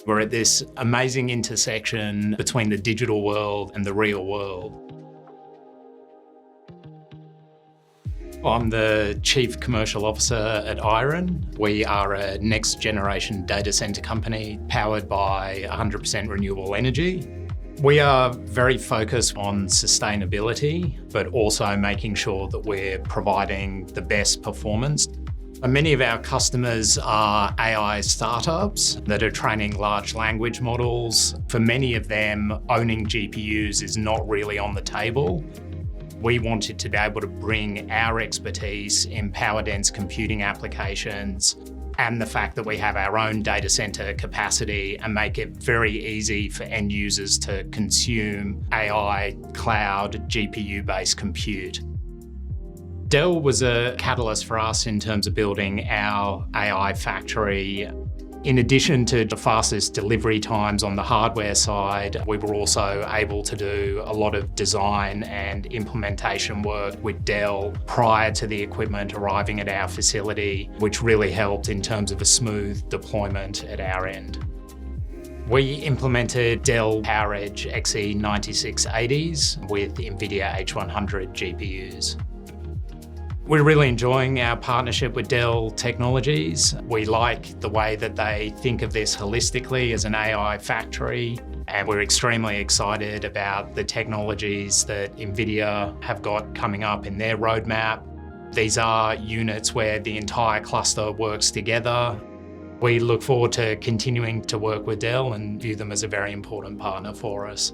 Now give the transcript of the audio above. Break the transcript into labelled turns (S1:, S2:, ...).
S1: We're at this amazing intersection between the digital world and the real world. I'm the Chief Commercial Officer at Iren. We are a next generation data center company powered by 100% renewable energy. We are very focused on sustainability, but also making sure that we're providing the best performance. Many of our customers are AI startups that are training large language models. For many of them, owning GPUs is not really on the table. We wanted to be able to bring our expertise in power-dense computing applications and the fact that we have our own data center capacity and make it very easy for end users to consume AI, cloud, GPU-based compute. Dell was a catalyst for us in terms of building our AI factory. In addition to the fastest delivery times on the hardware side, we were also able to do a lot of design and implementation work with Dell prior to the equipment arriving at our facility, which really helped in terms of a smooth deployment at our end. We implemented Dell PowerEdge XE-Series with NVIDIA H100 GPUs. We're really enjoying our partnership with Dell Technologies. We like the way that they think of this holistically as an AI factory, and we're extremely excited about the technologies that NVIDIA have got coming up in their roadmap. These are units where the entire cluster works together. We look forward to continuing to work with Dell and view them as a very important partner for us.